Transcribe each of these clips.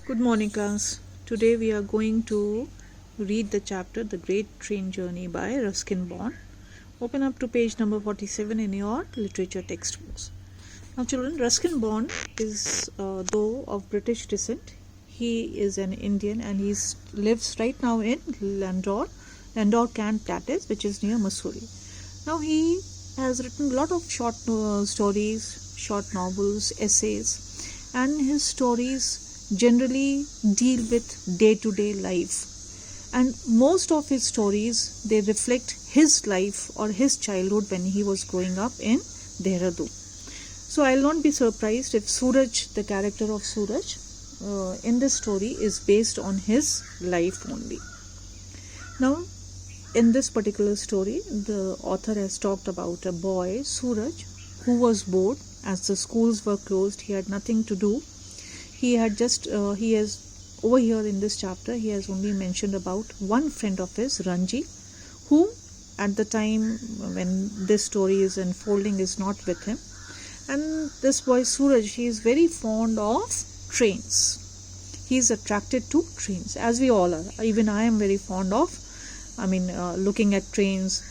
Good morning, class. Today we are going to read the chapter The Great Train Journey by Ruskin Bond. Open up to page number 47 in your literature textbooks. Now, children, Ruskin Bond is, though of British descent, he is an Indian and he lives right now in Landor, Kent, that is, which is near Missouri. Now, he has written a lot of short stories, short novels, essays, and his stories generally deal with day-to-day life, and most of his stories, they reflect his life or his childhood when he was growing up in Dehradun. So I'll not be surprised if Suraj, the character of Suraj in this story, is based on his life only. Now, in this particular story, the author has talked about a boy, Suraj, who was bored as the schools were closed. He had nothing to do. He has over here in this chapter, he has only mentioned about one friend of his, Ranji, who at the time when this story is unfolding is not with him. And this boy Suraj, he is very fond of trains. He is attracted to trains, as we all are. Even I am very fond of, looking at trains.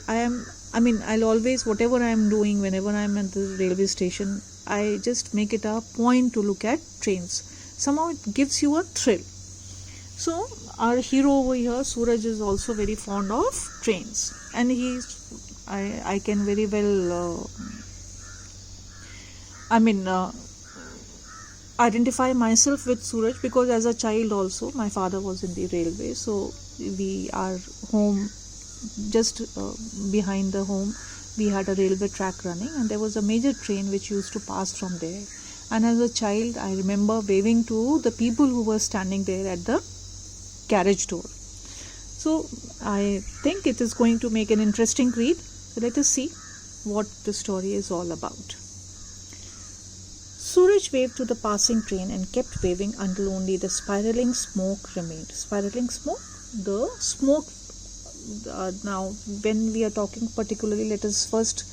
I'll always, whatever I am doing, whenever I am at the railway station, I just make it a point to look at trains. Somehow it gives you a thrill. So our hero over here, Suraj, is also very fond of trains, and I can very well identify myself with Suraj, because as a child also my father was in the railway. So we are home, just behind the home we had a railway track running, and there was a major train which used to pass from there. And as a child, I remember waving to the people who were standing there at the carriage door. So I think it is going to make an interesting read. So let us see what the story is all about. Suraj waved to the passing train and kept waving until only the spiraling smoke remained. Spiraling smoke? The smoke. Now, when we are talking particularly, let us first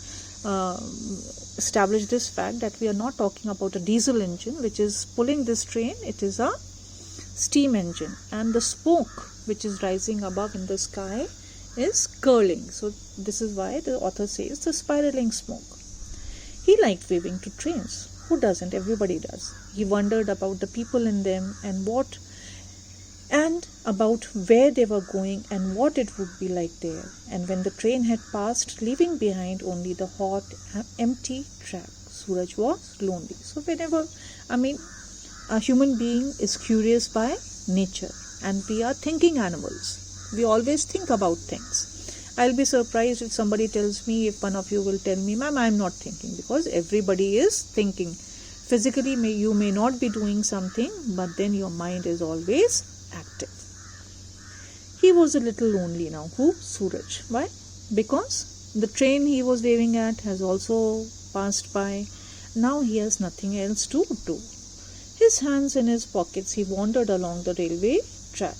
establish this fact that we are not talking about a diesel engine which is pulling this train. It is a steam engine, and the smoke which is rising above in the sky is curling. So this is why the author says the spiraling smoke. He liked waving to trains. Who doesn't? Everybody does. He wondered about the people in them and about where they were going and what it would be like there. And when the train had passed, leaving behind only the hot, empty track, Suraj was lonely. So whenever, a human being is curious by nature, and we are thinking animals. We always think about things. I'll be surprised if somebody tells me, if one of you will tell me, ma'am, I'm not thinking, because everybody is thinking. Physically, you may not be doing something, but then your mind is always active. He was a little lonely now. Who? Suraj. Why? Because the train he was waving at has also passed by. Now he has nothing else to do. His hands in his pockets, he wandered along the railway track.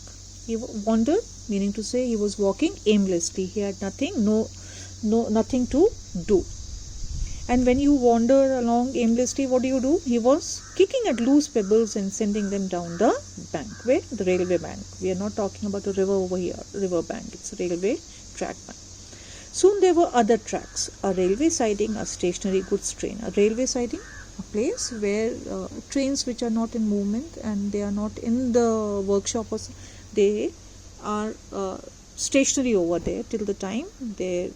He wandered, meaning to say he was walking aimlessly. He had nothing to do. And when you wander along aimlessly, what do? He was kicking at loose pebbles and sending them down the bank. Where? The railway bank. We are not talking about a river over here, river bank. It's a railway track bank. Soon there were other tracks, a railway siding, a stationary goods train. A railway siding, a place where trains which are not in movement and they are not in the workshop, they are stationary over there till the time they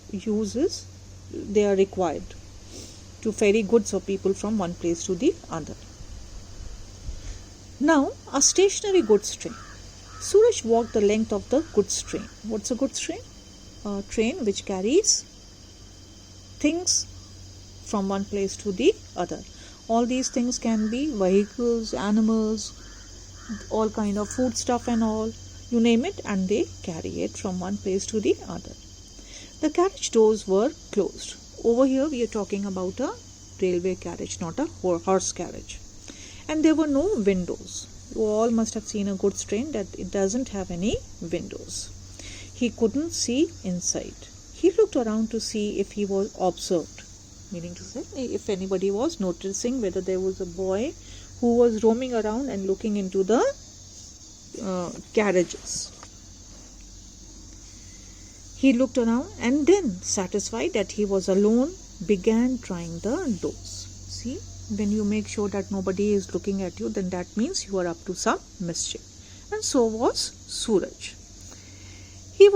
are required to ferry goods or people from one place to the other. Now, a stationary goods train. Suraj walked the length of the goods train. What's a goods train? A train which carries things from one place to the other. All these things can be vehicles, animals, all kind of food stuff and all, you name it, and they carry it from one place to the other. The carriage doors were closed. Over here we are talking about a railway carriage, not a horse carriage. And there were no windows. You all must have seen a goods train that it doesn't have any windows. He couldn't see inside. He looked around to see if he was observed, meaning to say if anybody was noticing whether there was a boy who was roaming around and looking into the carriages. He looked around and then, satisfied that he was alone, began trying the doors. See, when you make sure that nobody is looking at you, then that means you are up to some mischief. And so was Suraj. He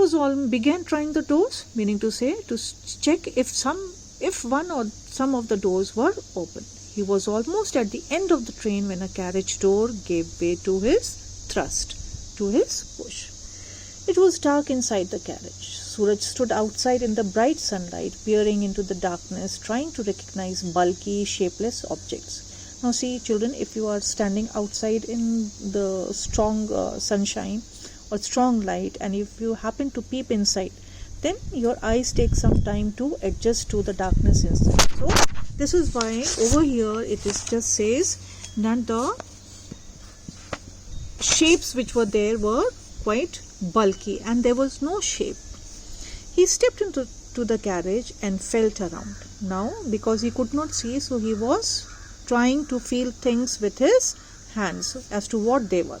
began trying the doors, meaning to say, to check if one or some of the doors were open. He was almost at the end of the train when a carriage door gave way to his thrust, to his push. It was dark inside the carriage. Suraj stood outside in the bright sunlight, peering into the darkness, trying to recognize bulky, shapeless objects. Now see, children, if you are standing outside in the strong sunshine or strong light, and if you happen to peep inside, then your eyes take some time to adjust to the darkness inside. So this is why over here it just says that the shapes which were there were quite bulky and there was no shape. He stepped into the carriage and felt around. Now, because he could not see, so he was trying to feel things with his hands as to what they were.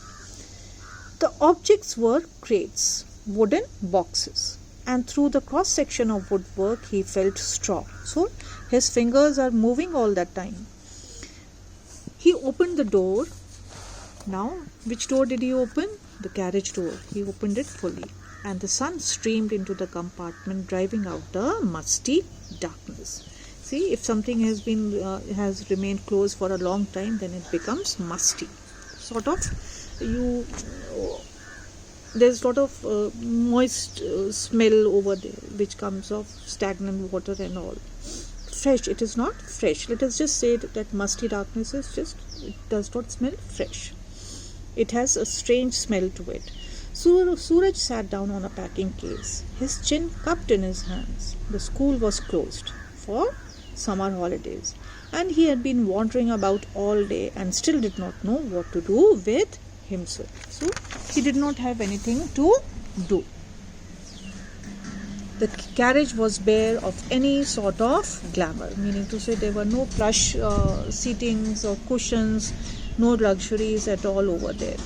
The objects were crates, wooden boxes, and through the cross section of woodwork he felt straw. So his fingers are moving all that time. He opened the door. Now, which door did he open? The carriage door. He opened it fully, and the sun streamed into the compartment, driving out the musty darkness. See, if something has remained closed for a long time, then it becomes musty. There's a lot of moist smell over there, which comes of stagnant water and all. Fresh, it is not fresh. Let us just say that musty darkness is it does not smell fresh. It has a strange smell to it. Suraj sat down on a packing case, his chin cupped in his hands. The school was closed for summer holidays, and he had been wandering about all day and still did not know what to do with himself. So he did not have anything to do. The carriage was bare of any sort of glamour, meaning to say there were no plush seatings or cushions, no luxuries at all over there.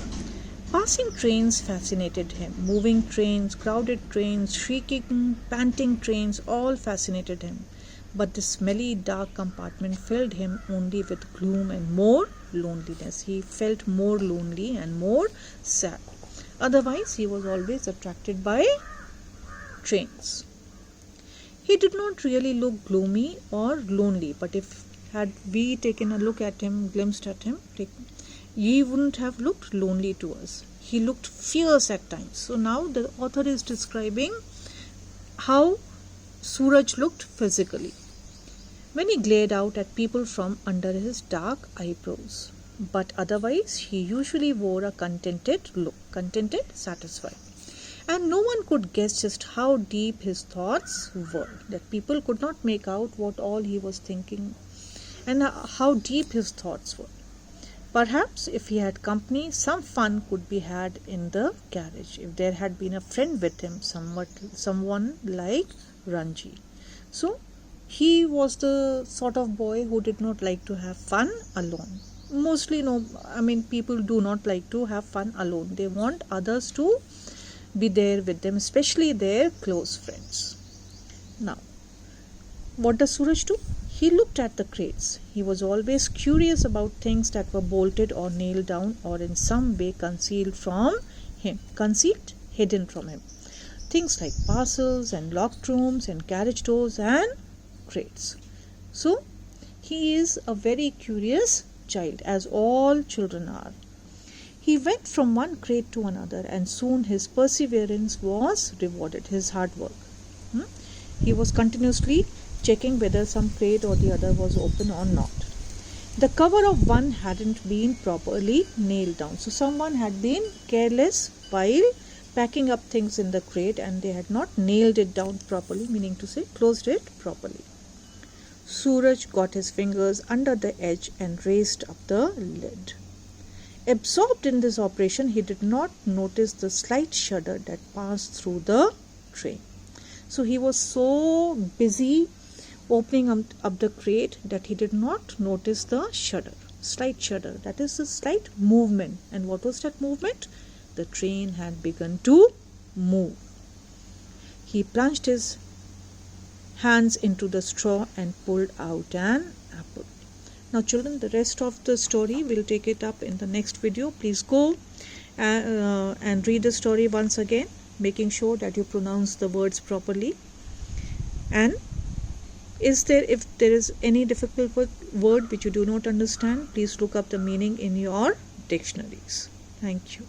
Passing trains fascinated him. Moving trains, crowded trains, shrieking, panting trains, all fascinated him. But the smelly, dark compartment filled him only with gloom and more loneliness. He felt more lonely and more sad. Otherwise, he was always attracted by trains. He did not really look gloomy or lonely, but if had we taken a look at him, glimpsed at him, he wouldn't have looked lonely to us. He looked fierce at times. So now the author is describing how Suraj looked physically when he glared out at people from under his dark eyebrows. But otherwise, he usually wore a contented look, contented, satisfied. And no one could guess just how deep his thoughts were, that people could not make out what all he was thinking and how deep his thoughts were. Perhaps if he had company, some fun could be had in the carriage, if there had been a friend with him, someone like Ranji. So he was the sort of boy who did not like to have fun alone. Mostly people do not like to have fun alone. They want others to be there with them, especially their close friends. Now, what does Suraj do? He looked at the crates. He was always curious about things that were bolted or nailed down or in some way concealed, hidden from him. Things like parcels and locked rooms and carriage doors and crates. So, he is a very curious child, as all children are. He went from one crate to another, and soon his perseverance was rewarded, his hard work. He was continuously checking whether some crate or the other was open or not. The cover of one hadn't been properly nailed down. So someone had been careless while packing up things in the crate and they had not nailed it down properly, meaning to say closed it properly. Suraj got his fingers under the edge and raised up the lid. Absorbed in this operation, he did not notice the slight shudder that passed through the tray. So he was so busy opening up the crate that he did not notice the shudder. slight shudder. That is a slight movement. And what was that movement? The train had begun to move. He plunged his hands into the straw and pulled out an apple. Now children, the rest of the story we'll take it up in the next video. Please go and read the story once again, making sure that you pronounce the words properly. And if there is any difficult word which you do not understand, please look up the meaning in your dictionaries. Thank you.